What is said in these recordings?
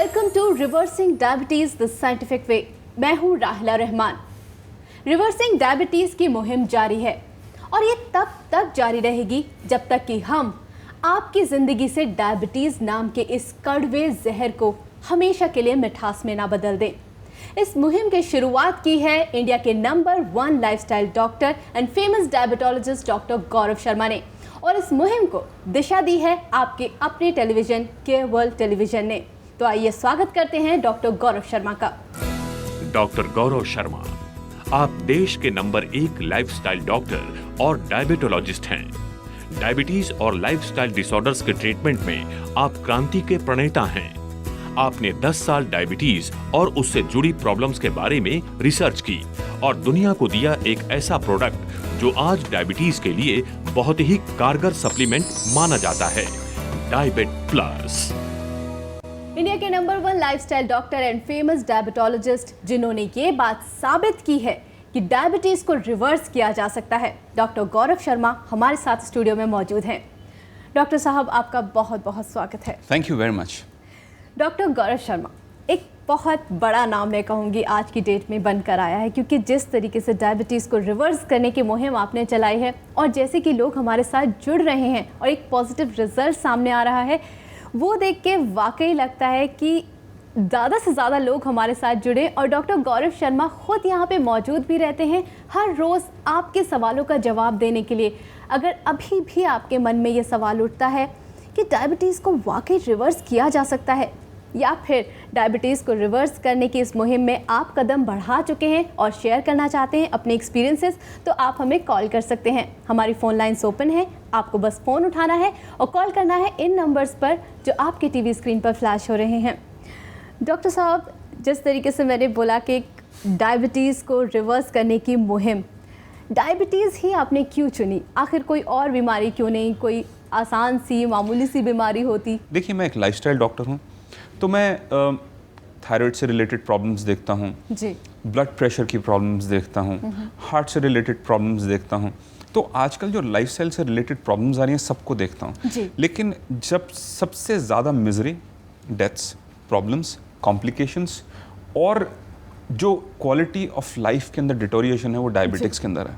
Welcome to reversing diabetes the scientific way. मैं हूं राहिला रहमान। रिवर्सिंग डायबिटीज की मुहिम जारी है और ये तब तक जारी रहेगी जब तक कि हम आपकी जिंदगी से डायबिटीज नाम के इस कड़वे जहर को हमेशा के लिए मिठास में ना बदल दें। इस मुहिम की शुरुआत की है इंडिया के नंबर 1 lifestyle doctor and famous diabetologist doctor Gaurav Sharma ने, और इस मुहिम को दिशा दी है आपके अपने टेलीविजन केयर वर्ल्ड टेलीविजन ने। तो आइए स्वागत करते हैं डॉक्टर गौरव शर्मा का। डॉक्टर गौरव शर्मा, आप देश के नंबर 1 लाइफस्टाइल डॉक्टर और डायबिटोलॉजिस्ट हैं। डायबिटीज और लाइफस्टाइल डिसऑर्डर्स के ट्रीटमेंट में आप क्रांति के प्रणेता हैं। आपने 10 साल डायबिटीज और उससे जुड़ी प्रॉब्लम्स के बारे में रिसर्च की और दुनिया को दिया एक ऐसा प्रोडक्ट जो आज डायबिटीज के लिए बहुत ही कारगर सप्लीमेंट माना जाता है, डायबिट प्लस। इंडिया के नंबर 1 lifestyle doctor and famous diabetologist जिन्होंने ये बात साबित की है कि डायबिटीज को रिवर्स किया जा सकता है, डॉक्टर गौरव शर्मा हमारे साथ स्टूडियो में मौजूद हैं। डॉक्टर साहब, आपका बहुत बहुत स्वागत है। Thank you very much. Doctor Gaurav Sharma एक बहुत बड़ा नाम मैं कहूँगी आज की डेट में बनकर आया है, क्योंकि जिस तरीके से डायबिटीज़ को रिवर्स करने की मुहिम आपने चलाई है और जैसे कि लोग हमारे साथ जुड़ रहे हैं और एक पॉजिटिव रिजल्ट सामने आ रहा है, वो देख के वाकई लगता है कि ज़्यादा से ज़्यादा लोग हमारे साथ जुड़े। और डॉक्टर गौरव शर्मा खुद यहाँ पे मौजूद भी रहते हैं हर रोज़ आपके सवालों का जवाब देने के लिए। अगर अभी भी आपके मन में ये सवाल उठता है कि डायबिटीज़ को वाकई रिवर्स किया जा सकता है या फिर डायबिटीज़ को रिवर्स करने की इस मुहिम में आप कदम बढ़ा चुके हैं और शेयर करना चाहते हैं अपने एक्सपीरियंसेस, तो आप हमें कॉल कर सकते हैं। हमारी फ़ोन लाइन्स ओपन है, आपको बस फ़ोन उठाना है और कॉल करना है इन नंबर्स पर जो आपके टीवी स्क्रीन पर फ्लैश हो रहे हैं। डॉक्टर साहब, जिस तरीके से मैंने बोला कि डायबिटीज़ को रिवर्स करने की मुहिम, डायबिटीज़ ही आपने क्यों चुनी? आखिर कोई और बीमारी क्यों नहीं? कोई आसान सी मामूली सी बीमारी होती? देखिए, मैं एक लाइफस्टाइल डॉक्टर हूँ, तो मैं थायराइड से रिलेटेड प्रॉब्लम्स देखता हूँ जी, ब्लड प्रेशर की प्रॉब्लम्स देखता हूँ, हार्ट से रिलेटेड प्रॉब्लम्स देखता हूँ। तो आजकल जो लाइफस्टाइल से रिलेटेड प्रॉब्लम्स आ रही हैं सबको देखता हूँ, लेकिन जब सबसे ज़्यादा मिजरी, डेथ्स, प्रॉब्लम्स, कॉम्प्लिकेशंस और जो क्वालिटी ऑफ लाइफ के अंदर डिटोरिएशन है वो डायबिटिक्स के अंदर है।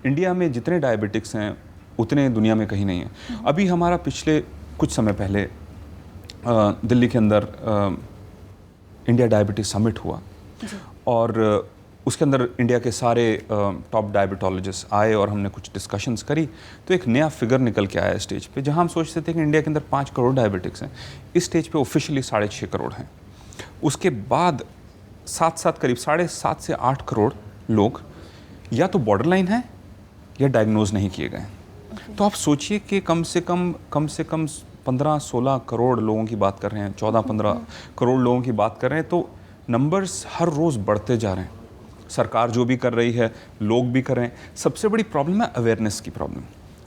इंडिया में जितने डायबिटिक्स हैं उतने दुनिया में कहीं नहीं है। अभी हमारा पिछले कुछ समय पहले दिल्ली के अंदर इंडिया डायबिटीज समिट हुआ और उसके अंदर इंडिया के सारे टॉप डायबिटोलॉजिस्ट आए और हमने कुछ डिस्कशंस करी। तो एक नया फिगर निकल के आया स्टेज पे, जहां हम सोचते थे कि इंडिया के अंदर 5 करोड़ डायबिटिक्स हैं, इस स्टेज पे ऑफिशियली 6.5 करोड़ हैं। उसके बाद साथ करीब 7.5 से 8 करोड़ लोग या तो बॉर्डर लाइन हैं या डायग्नोज नहीं किए गए। तो आप सोचिए कि कम से कम 15-16 करोड़ लोगों की बात कर रहे हैं, 14-15 करोड़ लोगों की बात कर रहे हैं। तो नंबर्स हर रोज़ बढ़ते जा रहे हैं। सरकार जो भी कर रही है, लोग भी कर रहे हैं। सबसे बड़ी प्रॉब्लम है अवेयरनेस की प्रॉब्लम।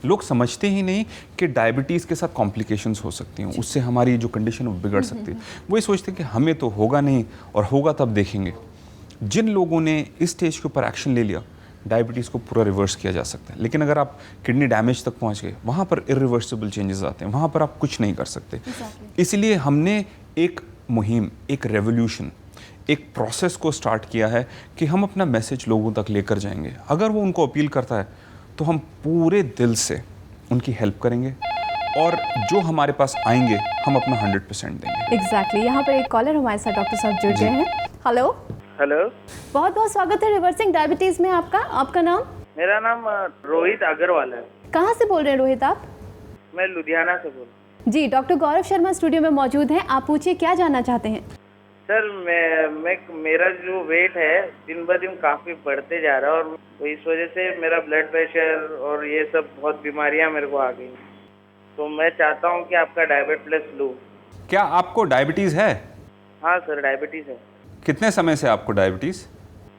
लोग समझते ही नहीं कि डायबिटीज़ के साथ कॉम्प्लिकेशंस हो सकती हैं, उससे हमारी जो कंडीशन वो बिगड़ सकती है। वो ये सोचते हैं कि हमें तो होगा नहीं और होगा तब देखेंगे। जिन लोगों ने इस स्टेज के ऊपर एक्शन ले लिया, डायबिटीज़ को पूरा रिवर्स किया जा सकता है। लेकिन अगर आप किडनी डैमेज तक पहुंच गए, वहाँ पर इरिवर्सिबल चेंजेस आते हैं, वहाँ पर आप कुछ नहीं कर सकते। इसलिए हमने एक मुहिम, एक रेवोल्यूशन, एक प्रोसेस को स्टार्ट किया है कि हम अपना मैसेज लोगों तक लेकर जाएंगे। अगर वो उनको अपील करता है तो हम पूरे दिल से उनकी हेल्प करेंगे और जो हमारे पास आएंगे हम अपना 100% देंगे। एग्जैक्टली। यहाँ पर एक कॉलर हमारे साथ डॉक्टर साहब जुड़ गए हैं। हेलो हेलो, बहुत बहुत स्वागत है रिवर्सिंग डायबिटीज में आपका। आपका नाम? मेरा नाम रोहित अग्रवाल है। कहाँ से बोल रहे हैं रोहित आप? मैं लुधियाना से बोल रहा हूँ। जी, डॉक्टर गौरव शर्मा स्टूडियो में मौजूद हैं। आप पूछिए, क्या जानना चाहते हैं? सर, मेरा जो वेट है दिन ब दिन काफ़ी बढ़ते जा रहा है और इस वजह से मेरा ब्लड प्रेशर और ये सब बहुत बीमारियाँ मेरे को आ गई। तो मैं चाहता हूँ कि आपका डायबिट प्लस लूँ। क्या आपको डायबिटीज़ है? हाँ सर, डायबिटीज़ है। कितने समय से आपको डायबिटीज़?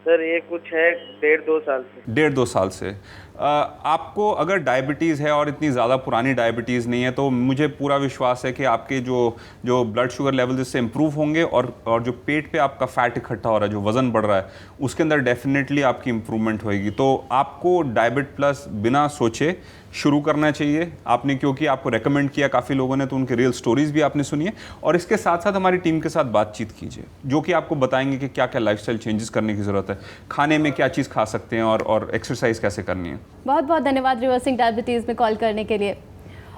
सर ये कुछ है 1.5-2 साल से। 1.5-2 साल से। आपको अगर डायबिटीज़ है और इतनी ज़्यादा पुरानी डायबिटीज़ नहीं है तो मुझे पूरा विश्वास है कि आपके जो ब्लड शुगर लेवल इससे इम्प्रूव होंगे और जो पेट पे आपका फैट इकट्ठा हो रहा है, जो वज़न बढ़ रहा है, उसके अंदर डेफिनेटली आपकी इम्प्रूवमेंट होएगी। तो आपको डायबिट प्लस बिना सोचे शुरू करना चाहिए आपने, क्योंकि आपको रेकमेंड किया काफ़ी लोगों ने, तो उनके रियल स्टोरीज़ भी आपने सुनी है। और इसके साथ साथ हमारी टीम के साथ बातचीत कीजिए, जो कि आपको बताएंगे कि क्या क्या लाइफस्टाइल चेंजेस करने की ज़रूरत है, खाने में क्या चीज़ खा सकते हैं और एक्सरसाइज कैसे करनी है। बहुत बहुत धन्यवाद रिवर्सिंग डायबिटीज़ में कॉल करने के लिए।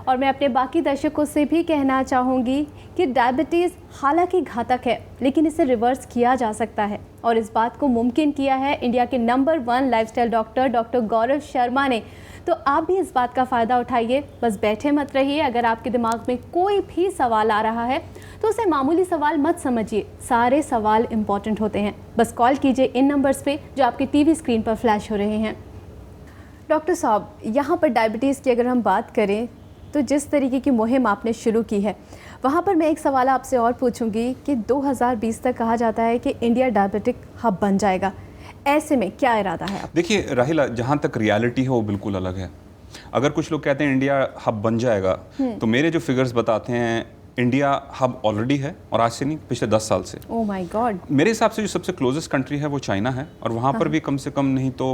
और मैं अपने बाकी दर्शकों से भी कहना चाहूँगी कि डायबिटीज़ हालांकि घातक है, लेकिन इसे रिवर्स किया जा सकता है। और इस बात को मुमकिन किया है इंडिया के नंबर 1 लाइफस्टाइल डॉक्टर गौरव शर्मा ने। तो आप भी इस बात का फ़ायदा उठाइए, बस बैठे मत रहिए। अगर आपके दिमाग में कोई भी सवाल आ रहा है तो उसे मामूली सवाल मत समझिए, सारे सवाल इम्पॉर्टेंट होते हैं। बस कॉल कीजिए इन नंबर्स पे जो आपकी टीवी स्क्रीन पर फ्लैश हो रहे हैं। डॉक्टर साहब, यहाँ पर डायबिटीज़ की अगर हम बात करें तो जिस तरीके की मुहिम आपने शुरू की है, वहाँ पर मैं एक सवाल आपसे और पूछूंगी कि 2020 तक कहा जाता है कि इंडिया डायबिटिक हब बन जाएगा, ऐसे में क्या इरादा है? देखिए राहिला, जहाँ तक रियलिटी है वो बिल्कुल अलग है। अगर कुछ लोग कहते हैं इंडिया हब बन जाएगा, तो मेरे जो फिगर्स बताते हैं इंडिया हब ऑलरेडी है, और आज से नहीं, पिछले 10 साल से। Oh my God. मेरे हिसाब से जो सबसे क्लोजेस्ट कंट्री है वो चाइना है, और वहाँ पर भी कम से कम नहीं तो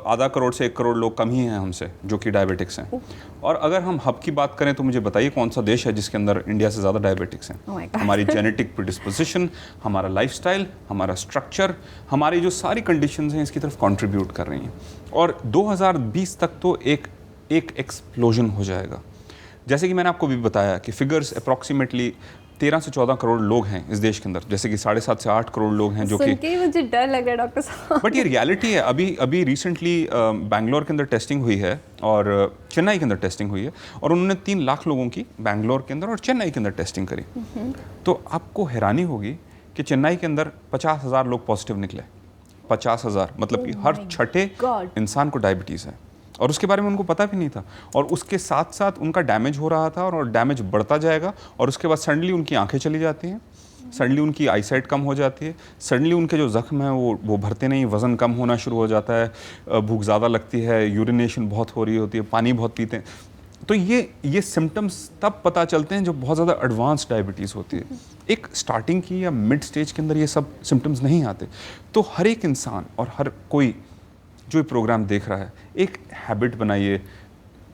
आधा करोड़ से 1 करोड़ लोग कम ही हैं हमसे जो कि डायबिटिक्स हैं। और अगर हम हब की बात करें तो मुझे बताइए कौन सा देश है जिसके अंदर इंडिया से ज़्यादा डायबिटिक्स हैं। हमारी जेनेटिक प्रिडिस्पोजिशन, हमारा लाइफस्टाइल, हमारा स्ट्रक्चर, हमारी जो सारी कंडीशंस हैं इसकी तरफ कंट्रीब्यूट कर रही हैं। और 2020 तक तो एक एक्सप्लोजन हो जाएगा। जैसे कि मैंने आपको भी बताया कि फिगर्स अप्रॉक्सीमेटली 13 से 14 करोड़ लोग हैं इस देश के अंदर, जैसे कि 7.5 से 8 करोड़ लोग हैं जो कि, सुन के मुझे डर लग रहा है डॉक्टर साहब। बट ये रियलिटी है। अभी रिसेंटली बैंगलोर के अंदर टेस्टिंग हुई है और चेन्नई के अंदर टेस्टिंग हुई है, और उन्होंने 3 लाख लोगों की बैंगलोर के अंदर और चेन्नई के अंदर टेस्टिंग करी। तो आपको हैरानी होगी कि चेन्नई के अंदर 50,000 लोग पॉजिटिव निकले। 50,000 मतलब कि हर छठे इंसान को डायबिटीज़ है, और उसके बारे में उनको पता भी नहीं था। और उसके साथ साथ उनका डैमेज हो रहा था, और डैमेज बढ़ता जाएगा, और उसके बाद सडनली उनकी आंखें चली जाती हैं, सडनली उनकी आईसाइट कम हो जाती है, सडनली उनके जो ज़ख्म हैं वो भरते नहीं, वज़न कम होना शुरू हो जाता है, भूख ज़्यादा लगती है, यूरिनेशन बहुत हो रही होती है, पानी बहुत पीते हैं। तो ये सिम्टम्स तब पता चलते हैं जब बहुत ज़्यादा एडवांस डायबिटीज़ होती है। एक स्टार्टिंग की या मिड स्टेज के अंदर ये सब सिम्टम्स नहीं आते। तो हर एक इंसान और हर कोई जो ये प्रोग्राम देख रहा है, एक हैबिट बनाइए,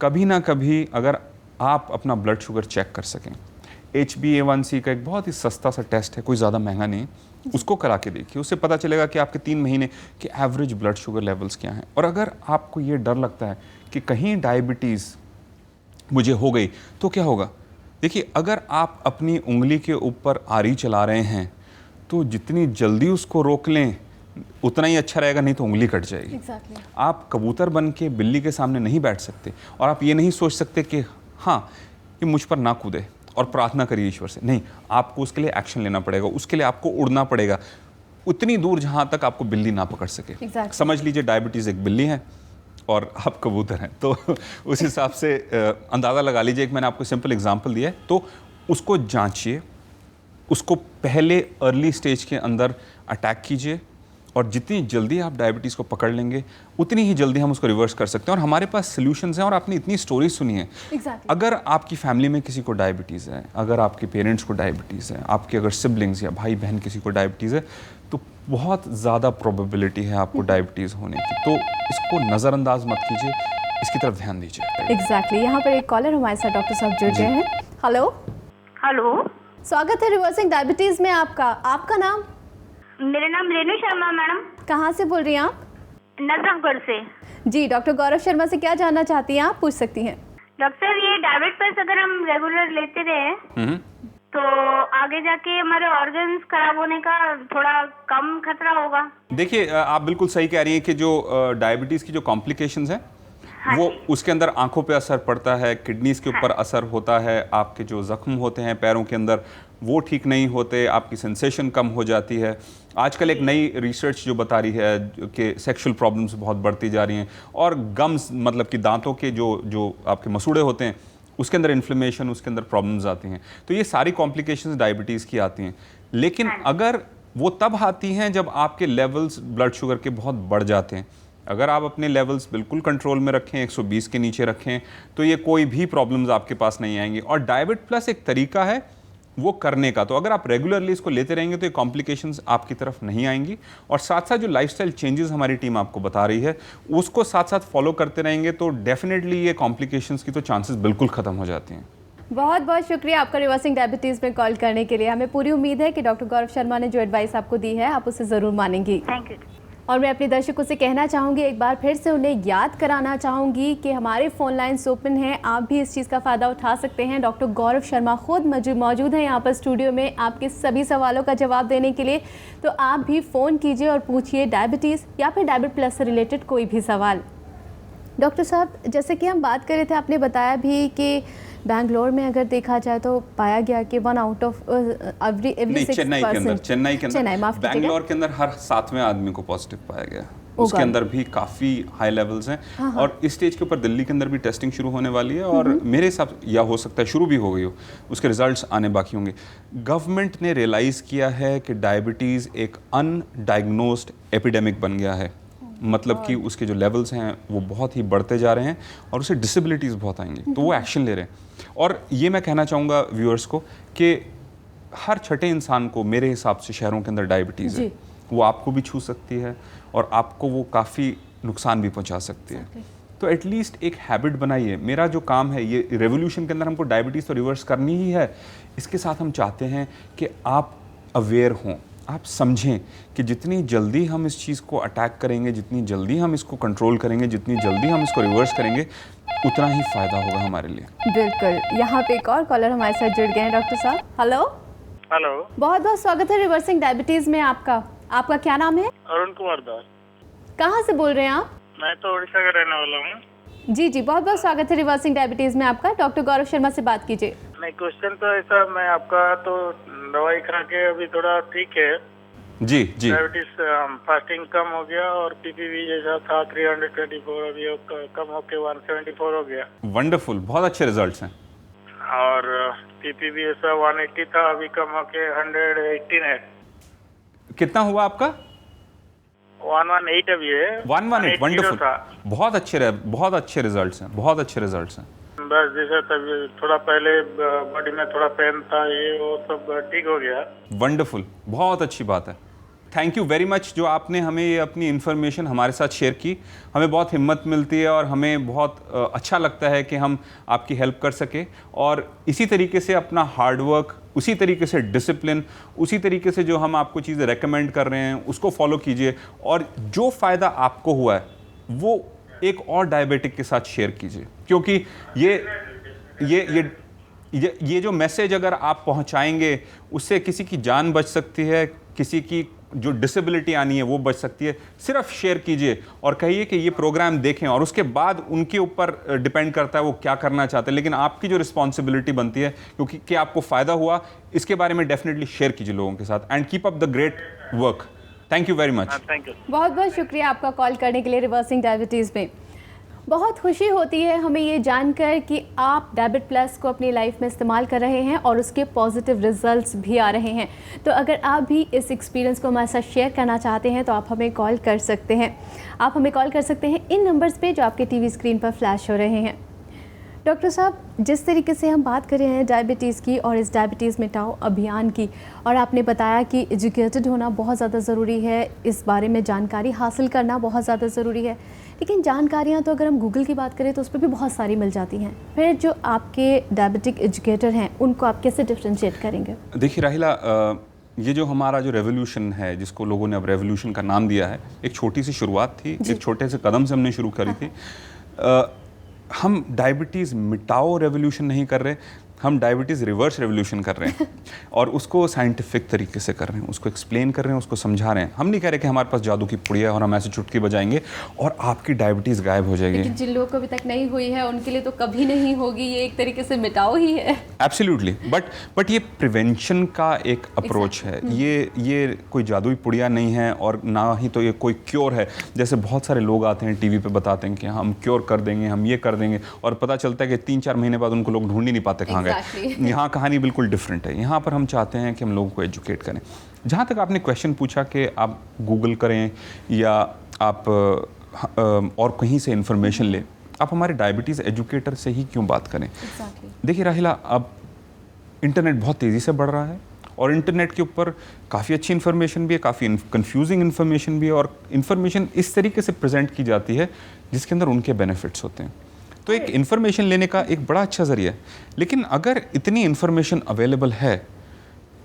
कभी ना कभी अगर आप अपना ब्लड शुगर चेक कर सकें। HbA1c का एक बहुत ही सस्ता सा टेस्ट है, कोई ज़्यादा महंगा नहीं, उसको करा के देखिए। उससे पता चलेगा कि आपके 3 महीने के एवरेज ब्लड शुगर लेवल्स क्या हैं। और अगर आपको ये डर लगता है कि कहीं डायबिटीज़ मुझे हो गई तो क्या होगा, देखिए अगर आप अपनी उंगली के ऊपर आरी चला रहे हैं तो जितनी जल्दी उसको रोक लें उतना ही अच्छा रहेगा, नहीं तो उंगली कट जाएगी। Exactly. आप कबूतर बन के बिल्ली के सामने नहीं बैठ सकते, और आप ये नहीं सोच सकते कि हाँ ये मुझ पर ना कूदे और प्रार्थना करिए ईश्वर से। नहीं, आपको उसके लिए एक्शन लेना पड़ेगा, उसके लिए आपको उड़ना पड़ेगा उतनी दूर जहाँ तक आपको बिल्ली ना पकड़ सके। Exactly. समझ लीजिए डायबिटीज़ एक बिल्ली है और आप कबूतर हैं, तो उस हिसाब से अंदाज़ा लगा लीजिए। एक मैंने आपको सिंपल एग्जाम्पल दिया है, तो उसको जांचिए, उसको पहले अर्ली स्टेज के अंदर अटैक कीजिए, और जितनी जल्दी आप डायबिटीज़ को पकड़ लेंगे उतनी ही जल्दी हम उसको रिवर्स कर सकते हैं। और हमारे पास सॉल्यूशंस हैं, और आपने इतनी स्टोरी सुनी है। Exactly. अगर आपकी फैमिली में किसी को डायबिटीज़ है, अगर आपके पेरेंट्स को डायबिटीज़ है, आपके अगर सिबलिंग्स या भाई बहन किसी को डायबिटीज़ है, तो बहुत ज़्यादा प्रोबेबिलिटी है आपको डायबिटीज़ होने की। तो इसको नज़रअंदाज मत कीजिए, इसकी तरफ ध्यान दीजिए। एग्जैक्टली। यहाँ पर एक कॉलर हमारे साथ डॉक्टर साहब जुड़ गए हैं। हेलो हेलो, स्वागत है रिवर्सिंग डायबिटीज़ में आपका नाम? मेरा नाम रेणु शर्मा मैडम। कहाँ से बोल रही हैं आप? नजफगढ़ से। जी, डॉक्टर गौरव शर्मा से क्या जानना चाहती हैं आप? पूछ सकती हैं। डॉक्टर, ये डायबिटीज अगर हम रेगुलर लेते रहे तो आगे जाके हमारे ऑर्गन्स खराब होने का थोड़ा कम खतरा होगा? देखिए, आप बिल्कुल सही कह रही हैं कि जो डायबिटीज़ की जो कॉम्प्लिकेशंस हैं, वो उसके अंदर आंखों पे असर पड़ता है, किडनीज के ऊपर असर होता है, आपके जो जख्म होते हैं पैरों के अंदर वो ठीक नहीं होते, आपकी सेंसेशन कम हो जाती है। आजकल एक नई रिसर्च जो बता रही है कि सेक्सुअल प्रॉब्लम्स बहुत बढ़ती जा रही हैं, और गम्स मतलब कि दांतों के जो आपके मसूड़े होते हैं उसके अंदर इन्फ्लेमेशन, उसके अंदर प्रॉब्लम्स आती हैं। तो ये सारी कॉम्प्लिकेशंस डायबिटीज़ की आती हैं। लेकिन अगर वो तब आती हैं जब आपके लेवल्स ब्लड शुगर के बहुत बढ़ जाते हैं, अगर आप अपने लेवल्स बिल्कुल कंट्रोल में रखें, 120 के नीचे रखें, तो ये कोई भी प्रॉब्लम्स आपके पास नहीं आएंगी। और डायबिट प्लस एक तरीका है वो करने का, तो अगर आप रेगुलरली इसको लेते रहेंगे तो ये कॉम्प्लिकेशंस आपकी तरफ नहीं आएंगी। और साथ साथ जो लाइफस्टाइल चेंजेस हमारी टीम आपको बता रही है उसको साथ साथ फॉलो करते रहेंगे तो डेफिनेटली ये कॉम्प्लिकेशंस की तो चांसेस बिल्कुल ख़त्म हो जाती हैं। बहुत बहुत शुक्रिया आपका रिवर्सिंग डायबिटीज़ में कॉल करने के लिए। हमें पूरी उम्मीद है कि डॉक्टर गौरव शर्मा ने जो एडवाइस आपको दी है आप उसे ज़रूर मानेंगी। Thank you. और मैं अपने दर्शकों से कहना चाहूँगी, एक बार फिर से उन्हें याद कराना चाहूँगी कि हमारे फ़ोन लाइन्स ओपन हैं, आप भी इस चीज़ का फ़ायदा उठा सकते हैं। डॉक्टर गौरव शर्मा खुद मौजूद हैं यहाँ पर स्टूडियो में आपके सभी सवालों का जवाब देने के लिए। तो आप भी फ़ोन कीजिए और पूछिए डायबिटीज़ या फिर डायबिट प्लस से रिलेटेड कोई भी सवाल। डॉक्टर साहब, जैसे कि हम बात कर रहे थे, आपने बताया भी कि बैंगलोर में अगर देखा जाए तो पाया गया कि 1 आउट ऑफ एवरी 6 चेन्नई के अंदर बैंगलोर के अंदर हर 7वें आदमी को पॉजिटिव पाया गया। उसके अंदर भी काफ़ी हाई लेवल्स हैं। और इस स्टेज के ऊपर दिल्ली के अंदर भी टेस्टिंग शुरू होने वाली है और मेरे हिसाब या हो सकता है शुरू भी हो गई हो, उसके रिजल्ट्स आने बाकी होंगे। गवर्नमेंट ने रियलाइज़ किया है कि डायबिटीज़ एक अनडायग्नोस्ड एपिडेमिक बन गया है, मतलब कि उसके जो लेवल्स हैं वो बहुत ही बढ़ते जा रहे हैं और उसे डिसेबिलिटीज़ बहुत आएंगी, तो वो एक्शन ले रहे हैं। और ये मैं कहना चाहूँगा व्यूअर्स को कि हर छठे इंसान को मेरे हिसाब से शहरों के अंदर डायबिटीज़ है। वो आपको भी छू सकती है और आपको वो काफ़ी नुकसान भी पहुंचा सकती है। तो एटलीस्ट एक हैबिट बनाइए। मेरा जो काम है, ये रेवोल्यूशन के अंदर हमको डायबिटीज़ तो रिवर्स करनी ही है, इसके साथ हम चाहते हैं कि आप अवेयर हों, आप समझें कि जितनी जल्दी हम इस चीज़ को अटैक करेंगे, जितनी जल्दी हम इसको कंट्रोल करेंगे, जितनी जल्दी हम इसको रिवर्स करेंगे, उतना ही फ़ायदा होगा हमारे लिए। बिल्कुल। यहाँ पे एक और कॉलर हमारे साथ जुड़ गए हैं। डॉक्टर साहब, हेलो। हेलो, बहुत बहुत स्वागत है रिवर्सिंग डायबिटीज़ में आपका। आपका क्या नाम है? अरुण कुमार दास। कहाँ से बोल रहे हैं आप? मैं तो उड़ीसा का रहने वाला हूँ। जी जी, बहुत बहुत स्वागत है रिवर्सिंग डायबिटीज़ में आपका। डॉक्टर गौरव शर्मा से बात कीजिए। नहीं, क्वेश्चन तो ऐसा, मैं आपका तो दवाई खा के अभी थोड़ा ठीक है। जी जी। डायबिटीज फास्टिंग कम हो गया और पीपीवी जैसा था 324, अभी कम होके 174 हो गया। वंडरफुल, बहुत अच्छे रिजल्ट्स हैं। और पीपीवी ऐसा 180 था, अभी कम होके 118 है। कितना हुआ आपका? 118 अभी है। 118, वंडरफुल, बहुत अच्छे रिजल्ट्स हैं, बहुत अच्छे रिजल्ट्स हैं। बस जैसे तभी थोड़ा पहले बॉडी में थोड़ा पेन था, ये वो सब ठीक हो गया। वंडरफुल, बहुत अच्छी बात है। थैंक यू वेरी मच जो आपने हमें ये अपनी इन्फॉर्मेशन हमारे साथ शेयर की। हमें बहुत हिम्मत मिलती है और हमें बहुत अच्छा लगता है कि हम आपकी हेल्प कर सके। और इसी तरीके से अपना हार्डवर्क, उसी तरीके से डिसिप्लिन, उसी तरीके से जो हम आपको चीज़ें रेकमेंड कर रहे हैं उसको फॉलो कीजिए। और जो फ़ायदा आपको हुआ है वो एक और डायबिटिक के साथ शेयर कीजिए, क्योंकि ये जो मैसेज अगर आप पहुंचाएंगे उससे किसी की जान बच सकती है, किसी की जो डिसेबिलिटी आनी है वो बच सकती है। सिर्फ शेयर कीजिए और कहिए कि ये प्रोग्राम देखें, और उसके बाद उनके ऊपर डिपेंड करता है वो क्या करना चाहते हैं, लेकिन आपकी जो रिस्पॉन्सिबिलिटी बनती है क्योंकि कि आपको फ़ायदा हुआ, इसके बारे में डेफिनेटली शेयर कीजिए लोगों के साथ। And keep up the great work. Thank you very much. Thank you. बहुत बहुत शुक्रिया आपका कॉल करने के लिए रिवर्सिंग डायबिटीज़ में। बहुत खुशी होती है हमें ये जानकर कि आप डायबिट प्लस को अपनी लाइफ में इस्तेमाल कर रहे हैं और उसके पॉजिटिव रिजल्ट्स भी आ रहे हैं। तो अगर आप भी इस एक्सपीरियंस को हमारे साथ शेयर करना चाहते हैं तो आप हमें कॉल कर सकते हैं। आप हमें कॉल कर सकते हैं इन नंबर्स पे जो आपके टीवी स्क्रीन पर फ्लैश हो रहे हैं। डॉक्टर साहब, जिस तरीके से हम बात कर रहे हैं डायबिटीज़ की और इस डायबिटीज़ मिटाओ अभियान की, और आपने बताया कि एजुकेटेड होना बहुत ज़्यादा ज़रूरी है, इस बारे में जानकारी हासिल करना बहुत ज़्यादा ज़रूरी है, लेकिन जानकारियाँ तो अगर हम गूगल की बात करें तो उस पर भी बहुत सारी मिल जाती हैं। फिर जो आपके डायबिटिक एजुकेटर हैं उनको आप कैसे डिफ्रेंशिएट करेंगे? देखिए राहिला, ये जो हमारा जो रेवोल्यूशन है, जिसको लोगों ने अब रेवोल्यूशन का नाम दिया है, एक छोटी सी शुरुआत थी, एक छोटे से कदम से हमने शुरू करी थी। हम डायबिटीज़ मिटाओ रेवोल्यूशन नहीं कर रहे, हम डायबिटीज़ रिवर्स रेवोल्यूशन कर रहे हैं और उसको साइंटिफिक तरीके से कर रहे हैं, उसको एक्सप्लेन कर रहे हैं, उसको समझा रहे हैं। हम नहीं कह रहे कि हमारे पास जादू की पुड़िया है और हम ऐसे चुटकी बजाएंगे और आपकी डायबिटीज़ गायब हो जाएगी। जिन लोगों को अभी तक नहीं हुई है उनके लिए तो कभी नहीं होगी, ये एक तरीके से मिटाओ ही है। एब्सोल्युटली, बट ये प्रिवेंशन का एक अप्रोच है। ये कोई जादुई पुड़िया नहीं है और ना ही तो ये कोई क्योर है। जैसे बहुत सारे लोग आते हैं टीवी पे बताते हैं कि हम क्योर कर देंगे, हम ये कर देंगे, और पता चलता है कि 3-4 महीने बाद उनको लोग ढूंढ ही नहीं पाते कहाँ गए। यहाँ कहानी बिल्कुल डिफरेंट है। यहाँ पर हम चाहते हैं कि हम लोगों को एजुकेट करें। जहाँ तक आपने क्वेश्चन पूछा कि आप गूगल करें या आप और कहीं से इन्फॉर्मेशन ले, आप हमारे डायबिटीज़ एजुकेटर से ही क्यों बात करें। देखिए राहिला, अब इंटरनेट बहुत तेज़ी से बढ़ रहा है और इंटरनेट के ऊपर काफ़ी अच्छी इन्फॉर्मेशन भी है, काफ़ी कंफ्यूजिंग इन्फॉर्मेशन भी है, और इन्फॉर्मेशन इस तरीके से प्रेजेंट की जाती है जिसके अंदर उनके बेनिफिट्स होते हैं। तो एक इन्फॉर्मेशन लेने का एक बड़ा अच्छा ज़रिया है, लेकिन अगर इतनी इन्फॉर्मेशन अवेलेबल है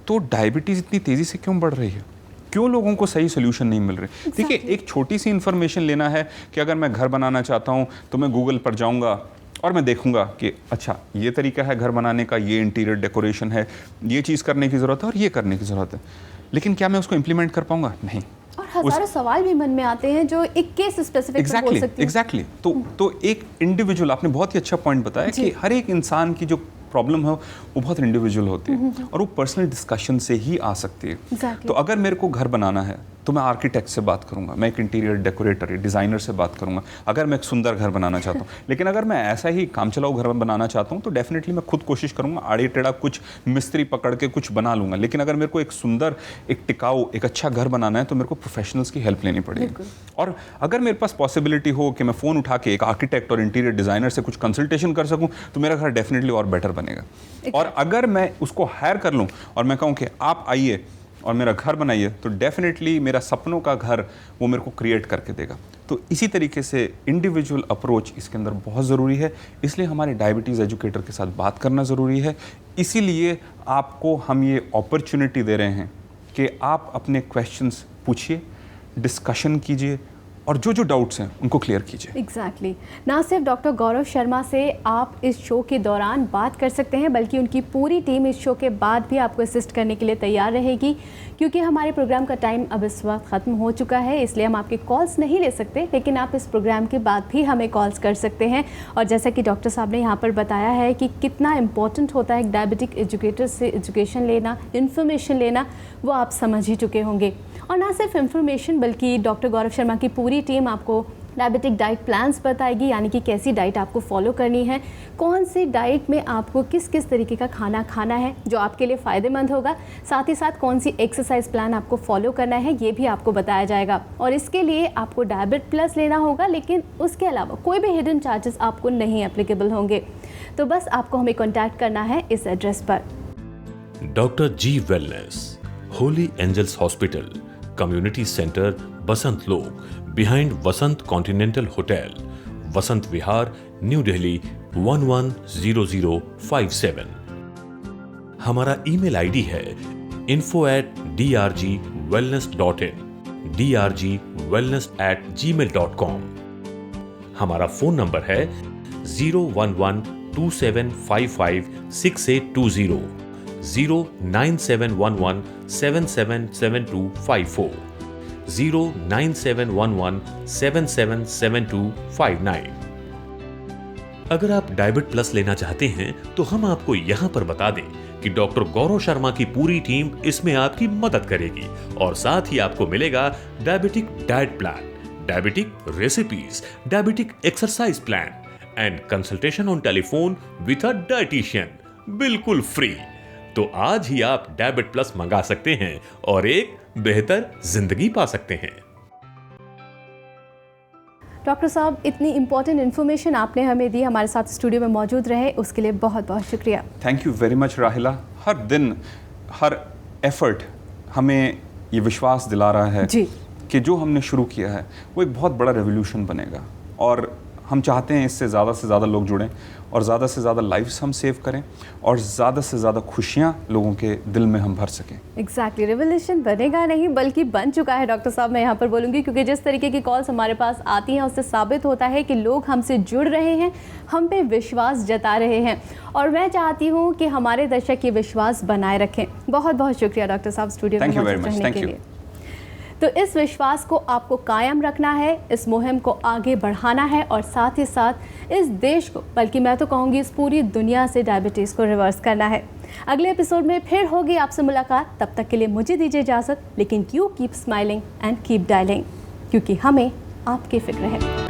तो डायबिटीज़ इतनी तेज़ी से क्यों बढ़ रही है, क्यों लोगों को सही सोल्यूशन नहीं मिल रहे। देखिए, एक छोटी सी इन्फॉर्मेशन लेना है कि अगर मैं घर बनाना चाहता हूँ तो मैं गूगल पर जाऊँगा और मैं देखूंगा कि अच्छा ये तरीका है घर बनाने का, ये इंटीरियर डेकोरेशन है, ये चीज़ करने की ज़रूरत है और ये करने की ज़रूरत है, लेकिन क्या मैं उसको इम्प्लीमेंट कर पाऊंगा? नहीं। और हज़ारों सवाल भी मन में आते हैं जो एक केस स्पेसिफिक बोल सकती हूं। एग्जैक्टली। तो एक इंडिविजुअल, आपने बहुत ही अच्छा पॉइंट बताया कि हर एक इंसान की जो प्रॉब्लम है वो बहुत इंडिविजुअल होती है और वो पर्सनल डिस्कशन से ही आ सकती है। तो अगर मेरे को घर बनाना है तो मैं आर्किटेक्ट से बात करूंगा, मैं एक इंटीरियर डेकोरेटर, डिज़ाइनर से बात करूंगा, अगर मैं एक सुंदर घर बनाना चाहता हूँ। लेकिन अगर मैं ऐसा ही काम चलाऊ घर बनाना चाहता हूँ तो डेफिनेटली मैं खुद कोशिश करूंगा, आड़े टेढ़ा कुछ मिस्त्री पकड़ के कुछ बना लूंगा। लेकिन अगर मेरे को एक सुंदर, एक टिकाऊ, एक अच्छा घर बनाना है तो मेरे को प्रोफेशनल्स की हेल्प लेनी पड़ेगी। और अगर मेरे पास पॉसिबिलिटी हो कि मैं फ़ोन उठा के एक आर्किटेक्ट और इंटीरियर डिज़ाइनर से कुछ कंसल्टेशन कर सकूँ तो मेरा घर डेफिनेटली और बेटर बनेगा। और अगर मैं उसको हायर कर लूँ और मैं कहूँ कि आप आइए और मेरा घर बनाइए, तो डेफिनेटली मेरा सपनों का घर वो मेरे को क्रिएट करके देगा। तो इसी तरीके से इंडिविजुअल अप्रोच इसके अंदर बहुत ज़रूरी है, इसलिए हमारे डायबिटीज़ एजुकेटर के साथ बात करना ज़रूरी है। इसीलिए आपको हम ये अपॉर्चुनिटी दे रहे हैं कि आप अपने क्वेश्चंस पूछिए, डिस्कशन कीजिए और जो जो डाउट्स हैं उनको क्लियर कीजिए। एग्जैक्टली। ना सिर्फ डॉक्टर गौरव शर्मा से आप इस शो के दौरान बात कर सकते हैं, बल्कि उनकी पूरी टीम इस शो के बाद भी आपको असिस्ट करने के लिए तैयार रहेगी, क्योंकि हमारे प्रोग्राम का टाइम अब इस वक्त ख़त्म हो चुका है, इसलिए हम आपके कॉल्स नहीं ले सकते, लेकिन आप इस प्रोग्राम के बाद भी हमें कॉल्स कर सकते हैं। और जैसा कि डॉक्टर साहब ने यहाँ पर बताया है कि कितना इम्पॉर्टेंट होता है एक डायबिटिक एजुकेटर से एजुकेशन लेना, इन्फॉर्मेशन लेना, वो आप समझ ही चुके होंगे। और ना सिर्फ इन्फॉर्मेशन, बल्कि डॉक्टर गौरव शर्मा की पूरी टीम आपको डायबिटिक डाइट प्लान्स बताएगी, यानी कि कैसी डाइट आपको फॉलो करनी है, कौन सी डाइट में आपको किस किस तरीके का खाना खाना है जो आपके लिए फ़ायदेमंद होगा, साथ ही साथ कौन सी एक्सरसाइज प्लान आपको फॉलो करना है ये भी आपको बताया जाएगा। और इसके लिए आपको डायबिट प्लस लेना होगा, लेकिन उसके अलावा कोई भी हिडन चार्जेस आपको नहीं एप्लीकेबल होंगे। तो बस आपको हमें कॉन्टैक्ट करना है इस एड्रेस पर। Doctor G wellness, holy angels hospital, community centre, Basant Lok, behind Vasant continental hotel, Vasant Vihar, New Delhi 110057। हमारा ईमेल आईडी है info@drgwellness.in, drgwellness@gmail.com। हमारा फोन नंबर है 01127556820, 09711777254, 09711777259। अगर आप डायबिट प्लस लेना चाहते हैं तो हम आपको यहां पर बता दें कि डॉक्टर गौरव शर्मा की पूरी टीम इसमें आपकी मदद करेगी और साथ ही आपको मिलेगा diabetic diet plan, diabetic recipes, diabetic exercise plan and consultation on telephone with a dietitian, बिल्कुल फ्री। तो आज ही आप डायबिट प्लस मंगा सकते हैं और एक बेहतर जिंदगी पा सकते हैं। डॉक्टर साहब, इतनी इंपॉर्टेंट इन्फॉर्मेशन आपने हमें दी, हमारे साथ स्टूडियो में मौजूद रहे, उसके लिए बहुत बहुत शुक्रिया। थैंक यू वेरी मच राहिला। हर दिन, हर एफर्ट हमें ये विश्वास दिला रहा है जी कि जो हमने शुरू किया है वो एक बहुत बड़ा रेवोल्यूशन बनेगा, और हम चाहते हैं इससे ज़्यादा लोग जुड़ें और ज़्यादा से ज़्यादा लाइफ्स हम सेव करें और ज़्यादा से ज़्यादा खुशियाँ लोगों के दिल में हम भर सकें। एग्जैक्टली। रेवोल्यूशन बनेगा नहीं बल्कि बन चुका है डॉक्टर साहब, मैं यहाँ पर बोलूँगी, क्योंकि जिस तरीके की कॉल्स हमारे पास आती हैं उससे साबित होता है कि लोग हमसे जुड़ रहे हैं, हम पे विश्वास जता रहे हैं, और मैं चाहती हूँ कि हमारे दर्शक ये विश्वास बनाए रखें। बहुत बहुत शुक्रिया डॉक्टर साहब स्टूडियो में मौजूद रहने के लिए। तो इस विश्वास को आपको कायम रखना है, इस मुहिम को आगे बढ़ाना है और साथ ही साथ इस देश को, बल्कि मैं तो कहूँगी इस पूरी दुनिया से डायबिटीज़ को रिवर्स करना है। अगले एपिसोड में फिर होगी आपसे मुलाकात, तब तक के लिए मुझे दीजिए इजाज़त, लेकिन you keep smiling and keep dialling, क्योंकि हमें आपकी फिक्र है।